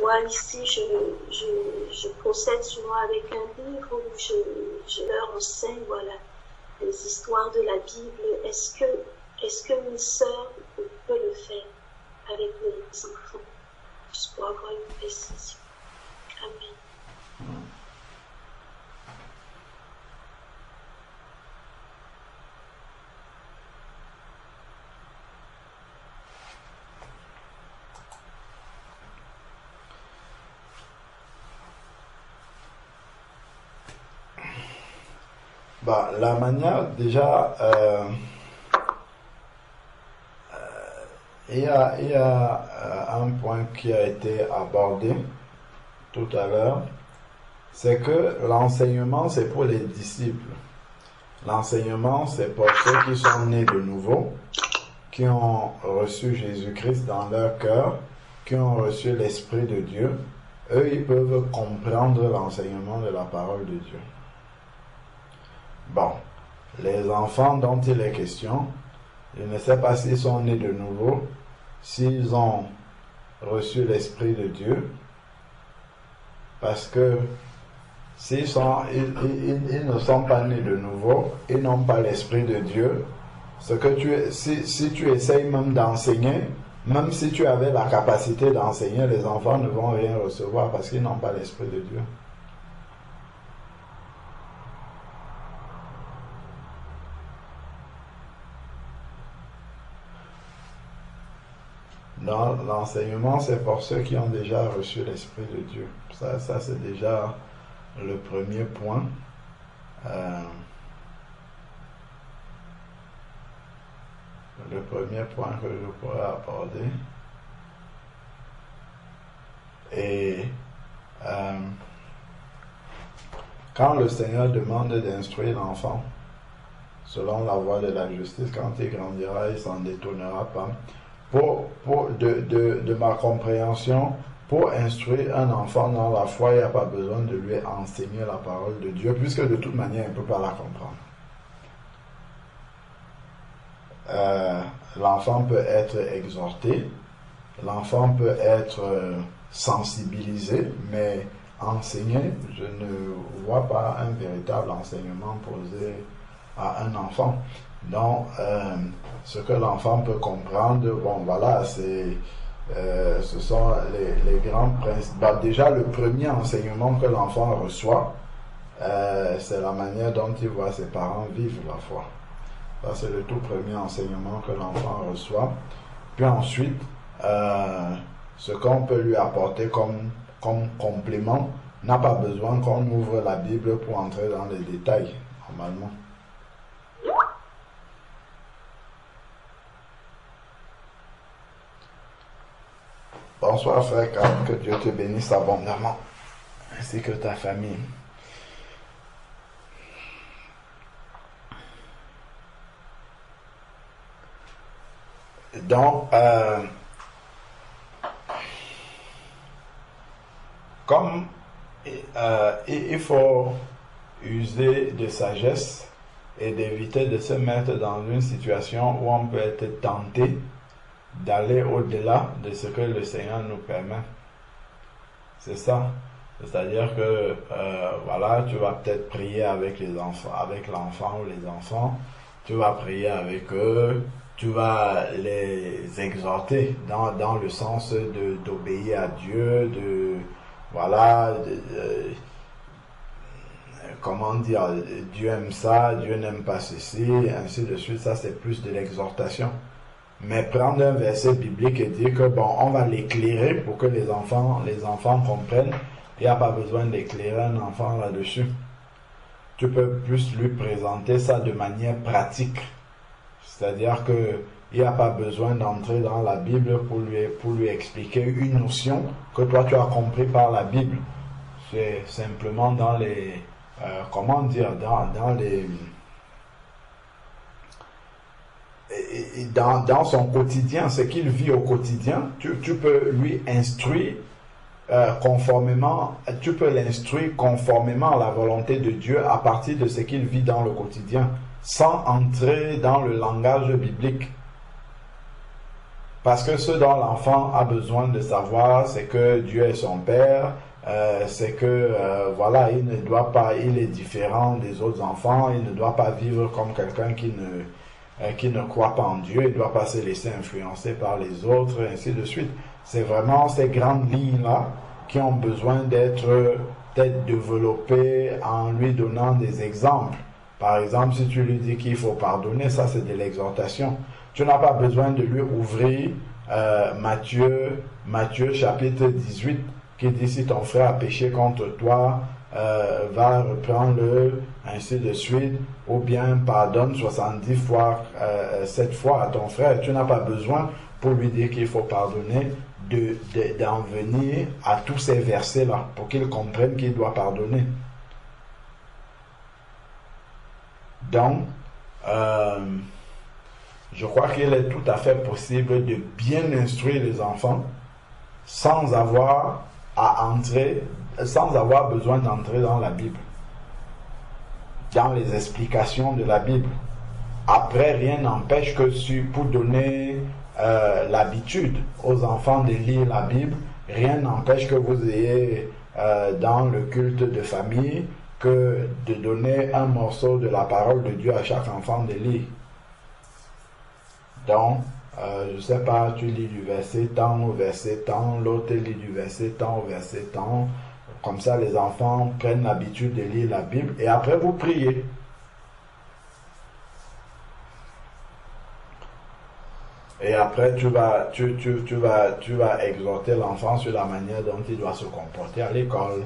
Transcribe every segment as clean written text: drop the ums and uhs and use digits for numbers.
Moi, ici, je procède souvent avec un livre où je leur enseigne, voilà, les histoires de la Bible. Est-ce que une sœur peut le faire avec les enfants? Juste pour avoir une précision. Amen. Bah, la manière, déjà, il y a un point qui a été abordé tout à l'heure, c'est que l'enseignement, c'est pour les disciples. L'enseignement, c'est pour ceux qui sont nés de nouveau, qui ont reçu Jésus-Christ dans leur cœur, qui ont reçu l'Esprit de Dieu. Eux, ils peuvent comprendre l'enseignement de la parole de Dieu. Bon, les enfants dont il est question, je ne sais pas s'ils sont nés de nouveau, s'ils ont reçu l'Esprit de Dieu, parce que s'ils ils ne sont pas nés de nouveau, ils n'ont pas l'Esprit de Dieu. Si tu essayes même d'enseigner, même si tu avais la capacité d'enseigner, les enfants ne vont rien recevoir parce qu'ils n'ont pas l'Esprit de Dieu. Dans l'enseignement, c'est pour ceux qui ont déjà reçu l'Esprit de Dieu. Ça c'est déjà le premier point. Le premier point que je pourrais aborder. Et quand le Seigneur demande d'instruire l'enfant selon la voie de la justice, quand il grandira, il ne s'en détournera pas. De ma compréhension, pour instruire un enfant dans la foi, il n'y a pas besoin de lui enseigner la parole de Dieu, puisque de toute manière, il ne peut pas la comprendre. L'enfant peut être exhorté, l'enfant peut être sensibilisé, mais enseigner, je ne vois pas un véritable enseignement posé à un enfant. Donc, ce que l'enfant peut comprendre, bon voilà, ce sont les grands principes. Bah, déjà, le premier enseignement que l'enfant reçoit, c'est la manière dont il voit ses parents vivre la foi. Ça, c'est le tout premier enseignement que l'enfant reçoit. Puis ensuite, ce qu'on peut lui apporter comme complément n'a pas besoin qu'on ouvre la Bible pour entrer dans les détails, normalement. Bonsoir frère, que Dieu te bénisse abondamment, ainsi que ta famille. Donc, comme il faut user de sagesse et d'éviter de se mettre dans une situation où on peut être tenté d'aller au-delà de ce que le Seigneur nous permet. C'est ça. C'est-à-dire que voilà, tu vas peut-être prier avec les enfants, avec l'enfant ou les enfants, tu vas prier avec eux, tu vas les exhorter dans le sens d'obéir à Dieu, voilà, comment dire, Dieu aime ça, Dieu n'aime pas ceci, ainsi de suite. Ça, c'est plus de l'exhortation. Mais prendre un verset biblique et dire que bon, on va l'éclairer pour que les enfants comprennent, il n'y a pas besoin d'éclairer un enfant là-dessus. Tu peux plus lui présenter ça de manière pratique. C'est-à-dire que il n'y a pas besoin d'entrer dans la Bible pour lui expliquer une notion que toi tu as compris par la Bible. C'est simplement dans les dans son quotidien, ce qu'il vit au quotidien, tu peux lui instruire tu peux l'instruire conformément à la volonté de Dieu à partir de ce qu'il vit dans le quotidien, sans entrer dans le langage biblique. Parce que ce dont l'enfant a besoin de savoir, c'est que Dieu est son Père, c'est que voilà, il ne doit pas, il est différent des autres enfants, il ne doit pas vivre comme quelqu'un qui ne croit pas en Dieu, il ne doit pas se laisser influencer par les autres, et ainsi de suite. C'est vraiment ces grandes lignes-là qui ont besoin d'être développées en lui donnant des exemples. Par exemple, si tu lui dis qu'il faut pardonner, ça c'est de l'exhortation. Tu n'as pas besoin de lui ouvrir Matthieu chapitre 18 qui dit si ton frère a péché contre toi, va reprendre-le, ainsi de suite, ou bien pardonne 70 fois, 7 fois à ton frère. Tu n'as pas besoin pour lui dire qu'il faut pardonner d'en venir à tous ces versets-là pour qu'il comprenne qu'il doit pardonner. Donc, je crois qu'il est tout à fait possible de bien instruire les enfants sans avoir besoin d'entrer dans la Bible, dans les explications de la Bible. Après, rien n'empêche que pour donner l'habitude aux enfants de lire la Bible, rien n'empêche que vous ayez dans le culte de famille que de donner un morceau de la parole de Dieu à chaque enfant de lire. Donc, je ne sais pas, tu lis du verset tant au verset tant, l'autre lit du verset tant au verset tant. Comme ça, les enfants prennent l'habitude de lire la Bible et après vous priez. Et après, tu vas exhorter l'enfant sur la manière dont il doit se comporter à l'école.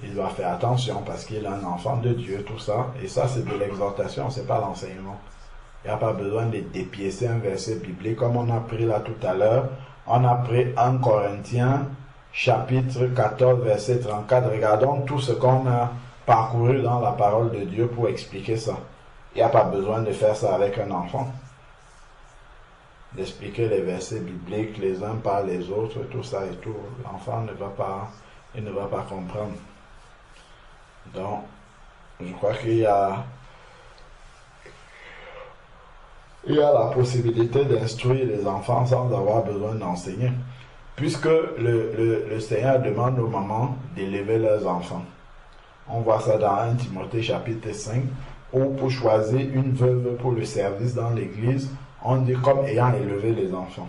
Il doit faire attention parce qu'il est un enfant de Dieu, tout ça. Et ça, c'est de l'exhortation, c'est pas l'enseignement. Il n'y a pas besoin de dépiécer un verset biblique comme on a pris là tout à l'heure. On a pris 1 Corinthiens chapitre 14 verset 34. Regardons tout ce qu'on a parcouru dans la parole de Dieu pour expliquer ça. Il n'y a pas besoin de faire ça avec un enfant. D'expliquer les versets bibliques les uns par les autres, tout ça et tout. L'enfant ne va pas comprendre. Donc, je crois qu'il y a la possibilité d'instruire les enfants sans avoir besoin d'enseigner. Puisque le Seigneur demande aux mamans d'élever leurs enfants. On voit ça dans 1 Timothée chapitre 5, où pour choisir une veuve pour le service dans l'église, on dit comme ayant élevé les enfants.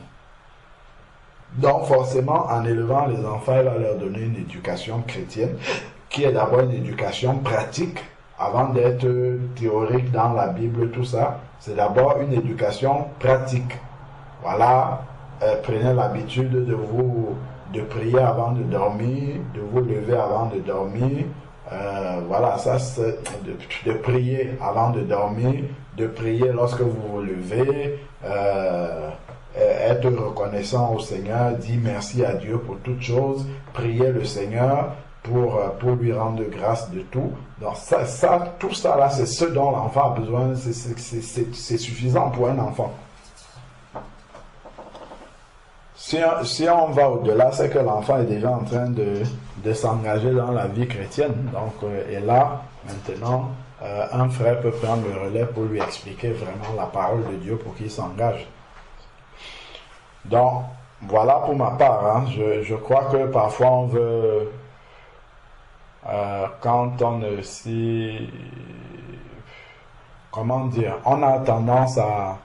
Donc forcément, en élevant les enfants, il va leur donner une éducation chrétienne, qui est d'abord une éducation pratique, avant d'être théorique dans la Bible, tout ça. C'est d'abord une éducation pratique. Voilà, prenez l'habitude de prier avant de dormir, de vous lever avant de dormir. Voilà, ça c'est de prier avant de dormir, de prier lorsque vous vous levez, être reconnaissant au Seigneur, dire merci à Dieu pour toutes choses, prier le Seigneur pour lui rendre grâce de tout. Donc tout ça là, c'est ce dont l'enfant a besoin, c'est suffisant pour un enfant. Si on va au-delà, c'est que l'enfant est déjà en train de s'engager dans la vie chrétienne. Donc, et là, maintenant, un frère peut prendre le relais pour lui expliquer vraiment la parole de Dieu pour qu'il s'engage. Donc, voilà pour ma part. Hein. Je crois que parfois on veut, quand on est aussi, comment dire, on a tendance à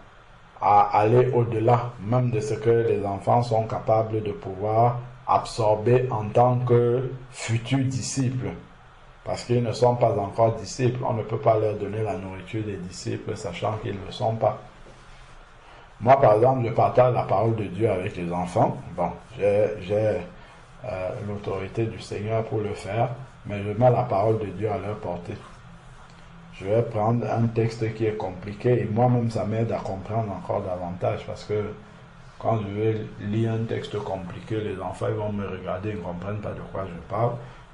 aller au-delà même de ce que les enfants sont capables de pouvoir absorber en tant que futurs disciples. Parce qu'ils ne sont pas encore disciples. On ne peut pas leur donner la nourriture des disciples, sachant qu'ils ne le sont pas. Moi, par exemple, je partage la parole de Dieu avec les enfants. Bon, j'ai l'autorité du Seigneur pour le faire, mais je mets la parole de Dieu à leur portée. Je vais prendre un texte qui est compliqué et moi-même ça m'aide à comprendre encore davantage parce que quand je vais lire un texte compliqué, les enfants ils vont me regarder, ils ne comprennent pas de quoi je parle.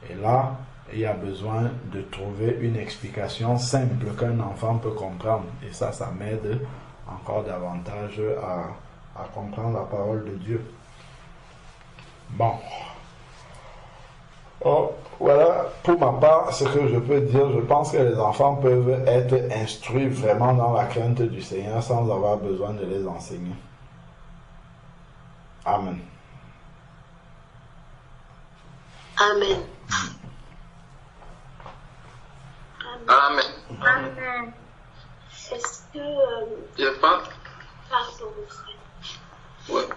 Et là, il y a besoin de trouver une explication simple qu'un enfant peut comprendre. Et ça m'aide encore davantage à comprendre la parole de Dieu. Bon. Oh, voilà, pour ma part, ce que je peux dire, je pense que les enfants peuvent être instruits vraiment dans la crainte du Seigneur sans avoir besoin de les enseigner. Amen. Amen. Amen. Amen. Est-ce que... Je pense, Pardon, mon frère. ouais.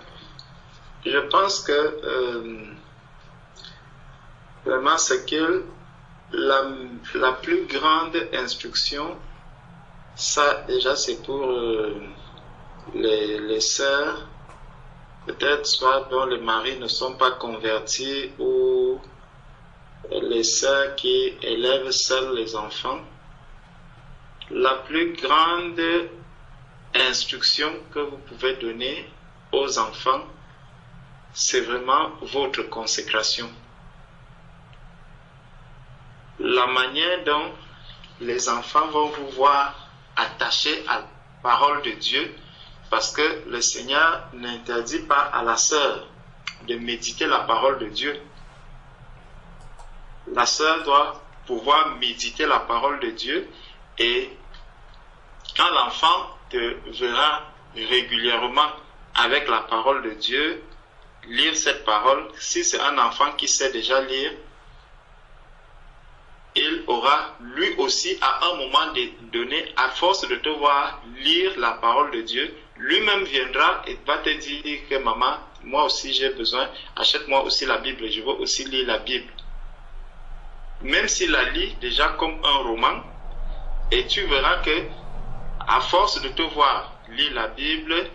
Je pense que vraiment c'est que la plus grande instruction, ça déjà c'est pour les sœurs, peut-être soit dont les maris ne sont pas convertis ou les sœurs qui élèvent seules les enfants. La plus grande instruction que vous pouvez donner aux enfants, c'est vraiment votre consécration. La manière dont les enfants vont vous voir attachés à la parole de Dieu, parce que le Seigneur n'interdit pas à la sœur de méditer la parole de Dieu. La sœur doit pouvoir méditer la parole de Dieu, et quand l'enfant te verra régulièrement avec la parole de Dieu, lire cette parole, si c'est un enfant qui sait déjà lire, il aura lui aussi à un moment donné, à force de te voir lire la parole de Dieu, lui-même viendra et va te dire que maman, moi aussi j'ai besoin, achète-moi aussi la Bible, je veux aussi lire la Bible. Même s'il la lit déjà comme un roman, et tu verras que à force de te voir lire la Bible,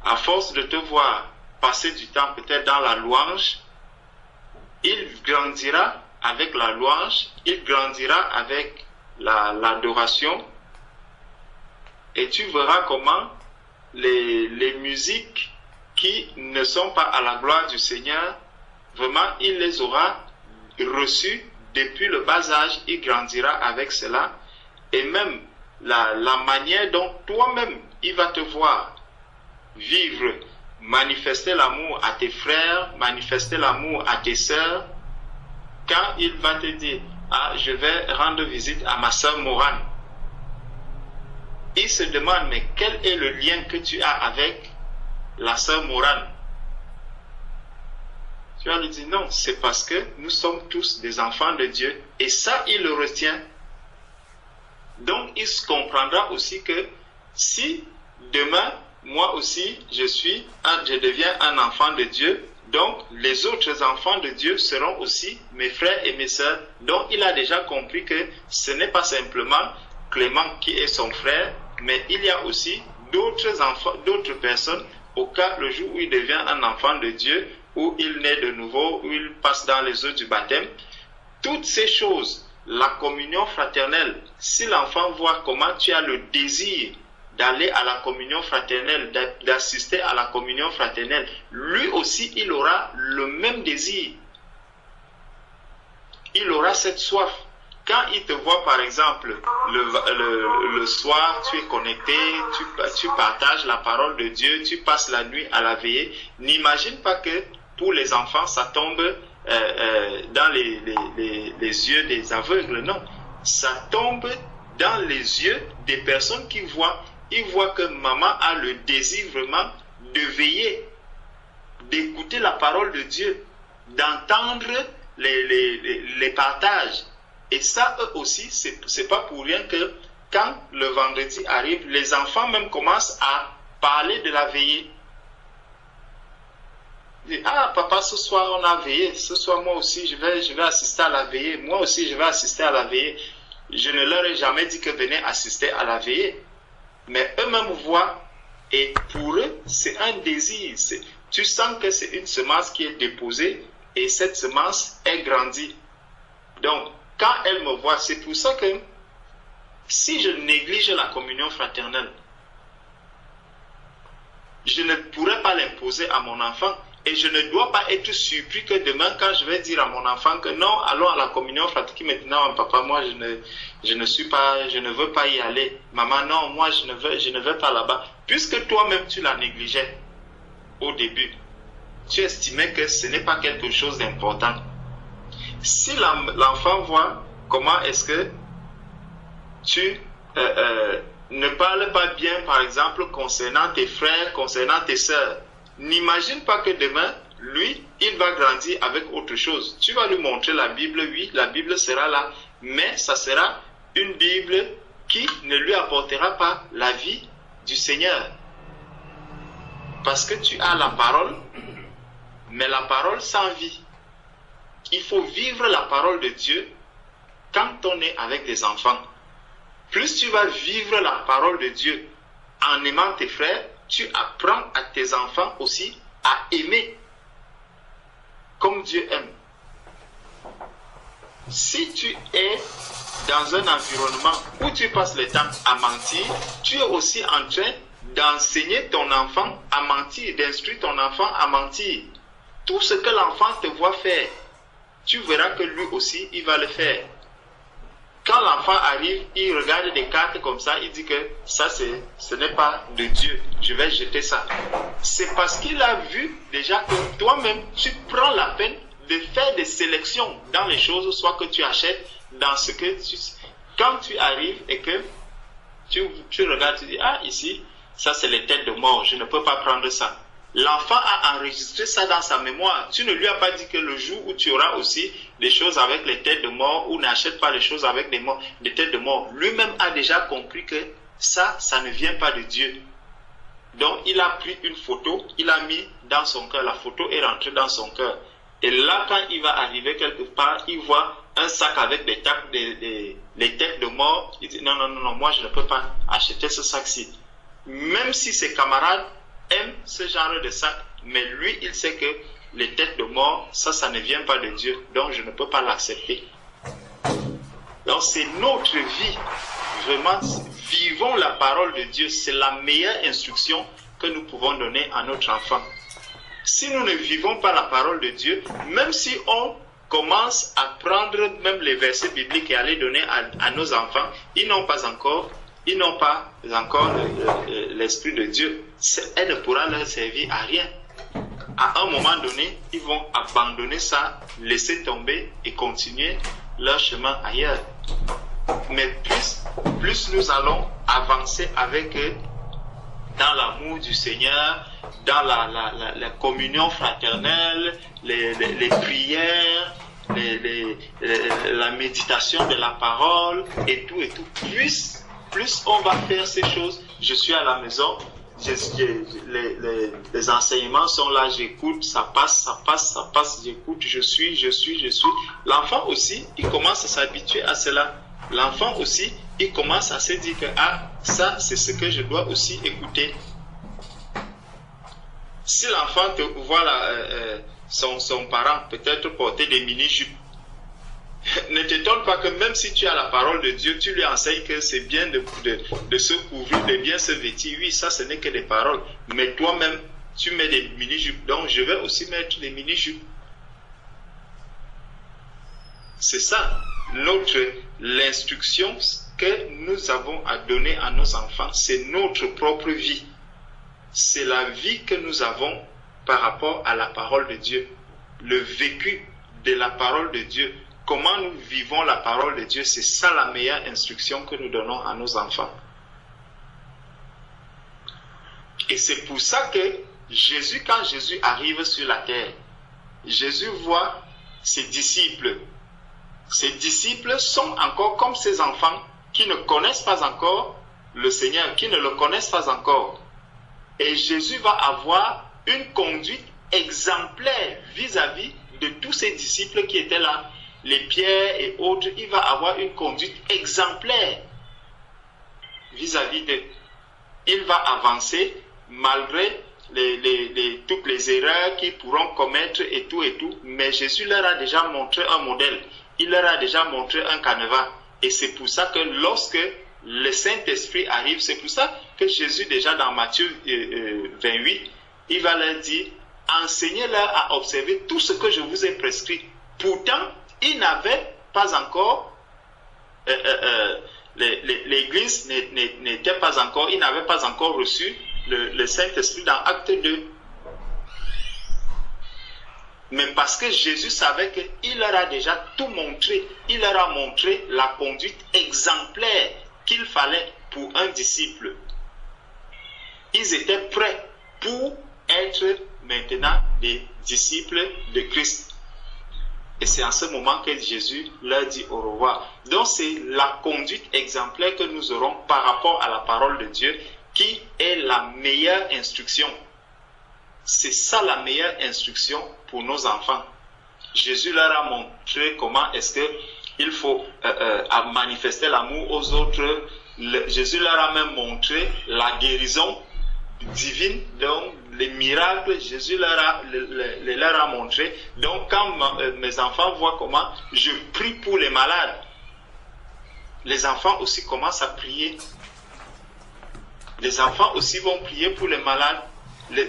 à force de te voir passer du temps peut-être dans la louange, il grandira avec la louange, il grandira avec l'adoration, et tu verras comment les musiques qui ne sont pas à la gloire du Seigneur, vraiment il les aura reçues depuis le bas âge, il grandira avec cela, et même la manière dont toi-même il va te voir vivre, manifester l'amour à tes frères, manifester l'amour à tes sœurs, quand il va te dire, ah, je vais rendre visite à ma sœur Morane, il se demande, mais quel est le lien que tu as avec la sœur Morane? Tu vas lui dire, non, c'est parce que nous sommes tous des enfants de Dieu, et ça, il le retient. Donc, il se comprendra aussi que si demain, moi aussi, je deviens un enfant de Dieu, donc les autres enfants de Dieu seront aussi mes frères et mes sœurs. Donc, il a déjà compris que ce n'est pas simplement Clément qui est son frère, mais il y a aussi d'autres enfants, d'autres personnes, au cas le jour où il devient un enfant de Dieu, où il naît de nouveau, où il passe dans les eaux du baptême. Toutes ces choses, la communion fraternelle, si l'enfant voit comment tu as le désir d'aller à la communion fraternelle, d'assister à la communion fraternelle, lui aussi, il aura le même désir. Il aura cette soif. Quand il te voit, par exemple, le soir, tu es connecté, tu partages la parole de Dieu, tu passes la nuit à la veillée, n'imagine pas que pour les enfants, ça tombe dans les yeux des aveugles. Non, ça tombe dans les yeux des personnes qui voient. Ils voient que maman a le désir vraiment de veiller, d'écouter la parole de Dieu, d'entendre les partages. Et ça, eux aussi, c'est pas pour rien que quand le vendredi arrive, les enfants même commencent à parler de la veillée. Ils disent, ah papa, ce soir on a veillé, ce soir moi aussi je vais assister à la veillée, moi aussi je vais assister à la veillée. Je ne leur ai jamais dit que venez assister à la veillée. Mais eux-mêmes voient, et pour eux, c'est un désir. Tu sens que c'est une semence qui est déposée, et cette semence est grandie. Donc, quand elle me voit, c'est pour ça que si je néglige la communion fraternelle, je ne pourrais pas l'imposer à mon enfant, et je ne dois pas être surpris que demain, quand je vais dire à mon enfant que non, allons à la communion fraternelle, qui maintenant, papa, moi, je ne veux pas y aller. Maman, non, moi, je ne veux pas là-bas. Puisque toi-même, tu la négligeais au début. Tu estimais que ce n'est pas quelque chose d'important. Si l'enfant voit comment est-ce que tu ne parles pas bien, par exemple, concernant tes frères, concernant tes sœurs, n'imagine pas que demain, lui, il va grandir avec autre chose. Tu vas lui montrer la Bible, oui, la Bible sera là, mais ça sera une Bible qui ne lui apportera pas la vie du Seigneur. Parce que tu as la parole, mais la parole sans vie. Il faut vivre la parole de Dieu quand on est avec des enfants. Plus tu vas vivre la parole de Dieu en aimant tes frères, tu apprends à tes enfants aussi à aimer comme Dieu aime. Si tu es dans un environnement où tu passes le temps à mentir, tu es aussi en train d'enseigner ton enfant à mentir, d'instruire ton enfant à mentir. Tout ce que l'enfant te voit faire, tu verras que lui aussi, il va le faire. Quand l'enfant arrive, il regarde des cartes comme ça, il dit que ça, ce n'est pas de Dieu, je vais jeter ça. C'est parce qu'il a vu déjà que toi-même, tu prends la peine de faire des sélections dans les choses, soit que tu achètes, dans ce que tu... Quand tu arrives et que tu regardes, tu dis, ah, ici, ça c'est les têtes de mort, je ne peux pas prendre ça. L'enfant a enregistré ça dans sa mémoire. Tu ne lui as pas dit que le jour où tu auras aussi des choses avec les têtes de mort, ou n'achète pas les choses avec des têtes de mort. Lui-même a déjà compris que ça ne vient pas de Dieu. Donc il a pris une photo, il a mis dans son cœur, la photo est rentrée dans son cœur. Et là, quand il va arriver quelque part, il voit un sac avec des têtes de mort. Il dit non, non, non, non, moi je ne peux pas acheter ce sac-ci. Même si ses camarades aime ce genre de sac, mais lui, il sait que les têtes de mort, ça ne vient pas de Dieu, donc je ne peux pas l'accepter. Donc c'est notre vie, vraiment, vivons la parole de Dieu, c'est la meilleure instruction que nous pouvons donner à notre enfant. Si nous ne vivons pas la parole de Dieu, même si on commence à prendre même les versets bibliques et à les donner à nos enfants, ils n'ont pas encore l'Esprit de Dieu. Elle ne pourra leur servir à rien. À un moment donné, ils vont abandonner ça, laisser tomber et continuer leur chemin ailleurs. Mais plus nous allons avancer avec eux dans l'amour du Seigneur, dans la communion fraternelle, les prières, la méditation de la parole et tout, plus on va faire ces choses. Je suis à la maison, les enseignements sont là, j'écoute, ça passe, j'écoute, je suis. L'enfant aussi, il commence à s'habituer à cela. L'enfant aussi, il commence à se dire que ça, c'est ce que je dois aussi écouter. Si l'enfant te voit son parent peut-être porter des mini-jupes, ne t'étonne pas que même si tu as la parole de Dieu, tu lui enseignes que c'est bien de se couvrir, de bien se vêtir. Oui, ça ce n'est que des paroles. Mais toi-même, tu mets des mini-jupes. Donc je vais aussi mettre des mini-jupes. C'est ça, l'instruction que nous avons à donner à nos enfants. C'est notre propre vie. C'est la vie que nous avons par rapport à la parole de Dieu. Le vécu de la parole de Dieu. Comment nous vivons la parole de Dieu, c'est ça la meilleure instruction que nous donnons à nos enfants. Et c'est pour ça que quand Jésus arrive sur la terre, Jésus voit ses disciples. Ses disciples sont encore comme ses enfants qui ne connaissent pas encore le Seigneur, qui ne le connaissent pas encore. Et Jésus va avoir une conduite exemplaire vis-à-vis de tous ses disciples qui étaient là. Les pierres et autres, il va avoir une conduite exemplaire vis-à-vis d'eux. Il va avancer malgré toutes les erreurs qu'ils pourront commettre et tout, mais Jésus leur a déjà montré un modèle. Il leur a déjà montré un canevas. Et c'est pour ça que lorsque le Saint-Esprit arrive, c'est pour ça que Jésus, déjà dans Matthieu 28, il va leur dire, enseignez-leur à observer tout ce que je vous ai prescrit. Pourtant, ils n'avaient pas encore, l'Église n'était pas encore, ils n'avaient pas encore reçu le Saint-Esprit dans Acte 2. Mais parce que Jésus savait qu'il leur a déjà tout montré, il leur a montré la conduite exemplaire qu'il fallait pour un disciple. Ils étaient prêts pour être maintenant des disciples de Christ. Et c'est en ce moment que Jésus leur dit au revoir. Donc c'est la conduite exemplaire que nous aurons par rapport à la parole de Dieu qui est la meilleure instruction. C'est ça la meilleure instruction pour nos enfants. Jésus leur a montré comment est-ce qu'il faut manifester l'amour aux autres. Jésus leur a même montré la guérison divine, donc les miracles, Jésus leur a montré. Donc quand mes enfants voient comment je prie pour les malades, les enfants aussi commencent à prier. Les enfants aussi vont prier pour les malades.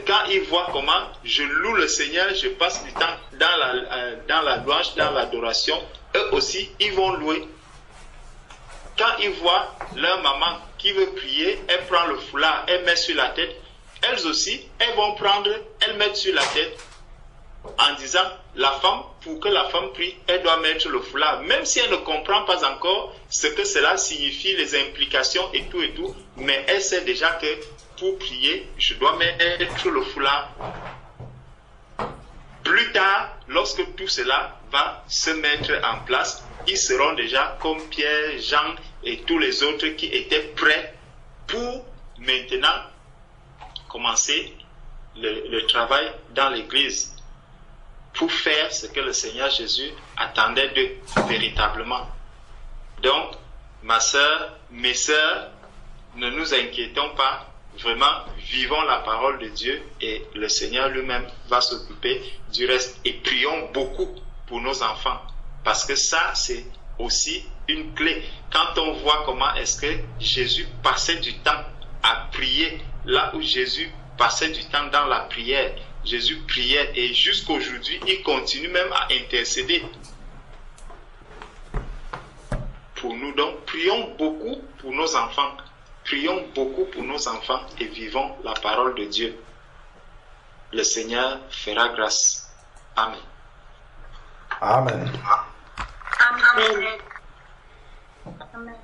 Quand ils voient comment je loue le Seigneur, je passe du temps dans la louange, dans l'adoration, eux aussi, ils vont louer. Quand ils voient leur maman qui veut prier, elle prend le foulard, elle met sur la tête, elles aussi, elles vont prendre, elles mettent sur la tête, en disant, la femme, pour que la femme prie, elle doit mettre le foulard, même si elle ne comprend pas encore ce que cela signifie, les implications et tout, mais elle sait déjà que pour prier, je dois mettre le foulard. Plus tard, lorsque tout cela va se mettre en place, ils seront déjà comme Pierre, Jean et tous les autres qui étaient prêts pour maintenant commencer le travail dans l'église, pour faire ce que le Seigneur Jésus attendait d'eux véritablement. Donc, ma sœur, mes sœurs, ne nous inquiétons pas, vraiment, vivons la parole de Dieu et le Seigneur lui-même va s'occuper du reste. Et prions beaucoup pour nos enfants, parce que ça, c'est aussi une clé. Quand on voit comment est-ce que Jésus passait du temps à prier, là où Jésus passait du temps dans la prière, Jésus priait et jusqu'aujourd'hui, il continue même à intercéder pour nous. Donc, prions beaucoup pour nos enfants. Prions beaucoup pour nos enfants et vivons la parole de Dieu. Le Seigneur fera grâce. Amen. Amen. Amen. Amen.